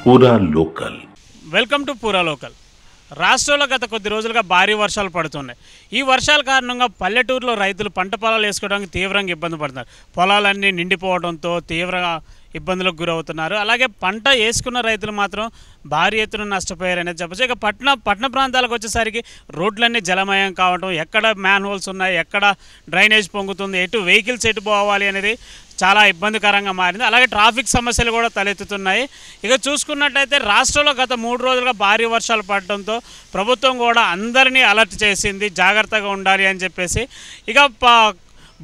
పూరా local. Welcome to పూరా local. రాష్ట్రంలో గత కొద్ది రోజులుగా భారీ వర్షాలు పడుతున్నాయి. ఈ వర్షాల కారణంగా పల్లెటూరులో రైతులు పంట పొలాలు వేసుకోవడానికి తీవ్రంగా ఇబ్బంది పడుతున్నారు. పొలాలన్నీ నిండిపోవడంతో తీవ్రంగా ఇబ్బందులకు గురవుతున్నారు. అలాగే పంట వేసుకున్న రైతులు మాత్రం భారీ ఎత్తున నష్టపోయారనేది చెప్పచ్చు. ఇక పట్టణ ప్రాంతాలకు వచ్చేసరికి రోడ్లన్నీ జలమయం కావడం, ఎక్కడ మ్యాన్ హోల్స్ ఉన్నాయి, ఎక్కడ డ్రైనేజ్ పొంగుతుంది, ఎటు వెహికల్స్ ఎటు పోవాలి అనేది చాలా ఇబ్బందికరంగా మారింది. అలాగే ట్రాఫిక్ సమస్యలు కూడా తలెత్తుతున్నాయి. ఇక చూసుకున్నట్టయితే రాష్ట్రంలో గత 3 రోజులుగా భారీ వర్షాలు పడటంతో ప్రభుత్వం కూడా అందరినీ అలర్ట్ చేసింది, జాగ్రత్తగా ఉండాలి అని చెప్పేసి. ఇక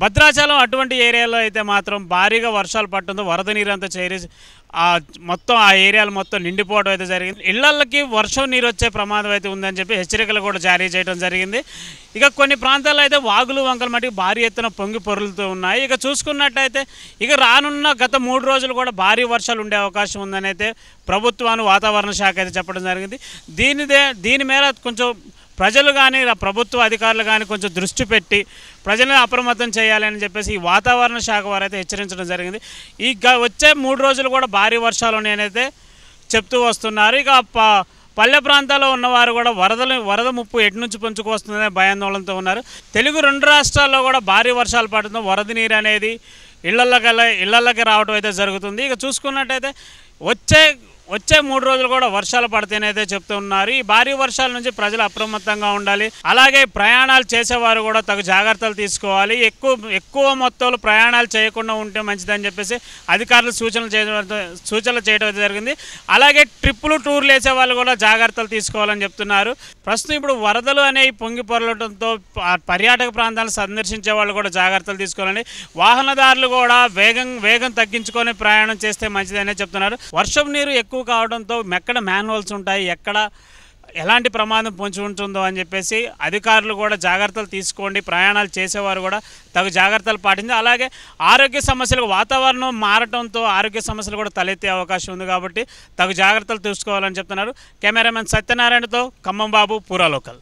భద్రాచలం అటువంటి ఏరియాలో అయితే మాత్రం భారీగా వర్షాలు పడటంతో వరద నీరు అంతా చేరి మొత్తం ఆ ఏరియాలు మొత్తం నిండిపోవడం అయితే జరిగింది. ఇళ్లకి వర్షం నీరు వచ్చే ప్రమాదం అయితే ఉందని చెప్పి హెచ్చరికలు కూడా జారీ చేయడం జరిగింది. ఇక కొన్ని ప్రాంతాల్లో అయితే వాగులు వంకలు మటుకు భారీ ఎత్తున పొంగి పొరులుతూ ఉన్నాయి. ఇక చూసుకున్నట్టయితే ఇక రానున్న గత 3 రోజులు కూడా భారీ వర్షాలు ఉండే అవకాశం ఉందని అయితే ప్రభుత్వాన్ని వాతావరణ శాఖ అయితే చెప్పడం జరిగింది. దీని మీద కొంచెం ప్రజలు కానీ ప్రభుత్వ అధికారులు కానీ కొంచెం దృష్టి పెట్టి ప్రజలను అప్రమత్తం చేయాలని చెప్పేసి ఈ వాతావరణ శాఖ వారు అయితే హెచ్చరించడం జరిగింది. వచ్చే 3 రోజులు కూడా భారీ వర్షాలు ఉన్నాయనైతే చెప్తూ వస్తున్నారు. ఇక పల్లె ప్రాంతాల్లో ఉన్నవారు కూడా వరద ముప్పు ఎటు నుంచి పొంచుకు వస్తుందనే భయాందోళనతో ఉన్నారు. తెలుగు 2 రాష్ట్రాల్లో కూడా భారీ వర్షాలు పడటం వరద నీరు అనేది ఇళ్లకి రావడం అయితే జరుగుతుంది. ఇక చూసుకున్నట్టయితే వచ్చే 3 రోజులు కూడా వర్షాలు పడితేనైతే చెప్తున్నారు. ఈ భారీ వర్షాల నుంచి ప్రజలు అప్రమత్తంగా ఉండాలి. అలాగే ప్రయాణాలు చేసేవారు కూడా తగు జాగ్రత్తలు తీసుకోవాలి. ఎక్కువ మొత్తంలో ప్రయాణాలు చేయకుండా ఉంటే మంచిదని చెప్పేసి అధికారులు సూచనలు చేయడం జరిగింది. అలాగే టూర్లు వేసే వాళ్ళు కూడా జాగ్రత్తలు తీసుకోవాలని చెప్తున్నారు. ప్రస్తుతం ఇప్పుడు వరదలు అనేవి పొంగి పొరలటంతో పర్యాటక ప్రాంతాలను సందర్శించే వాళ్ళు కూడా జాగ్రత్తలు తీసుకోవాలని, వాహనదారులు కూడా వేగం తగ్గించుకొని ప్రయాణం చేస్తే మంచిదనే చెప్తున్నారు. వర్షం నీరు ఎక్కువ కావడంతో ఎక్కడ మ్యాన్ హోల్స్ ఉంటాయి, ఎక్కడ ఎలాంటి ప్రమాదం పొంచి ఉంటుందో అని చెప్పేసి అధికారులు కూడా జాగ్రత్తలు తీసుకోండి. ప్రయాణాలు చేసేవారు కూడా తగు జాగ్రత్తలు పాటించి, అలాగే ఆరోగ్య సమస్యలు వాతావరణం మారటంతో ఆరోగ్య సమస్యలు కూడా తలెత్తే అవకాశం ఉంది కాబట్టి తగు జాగ్రత్తలు తీసుకోవాలని చెప్తున్నారు. కెమెరామెన్ సత్యనారాయణతో ఖమ్మం బాబు, పూరా లోకల్.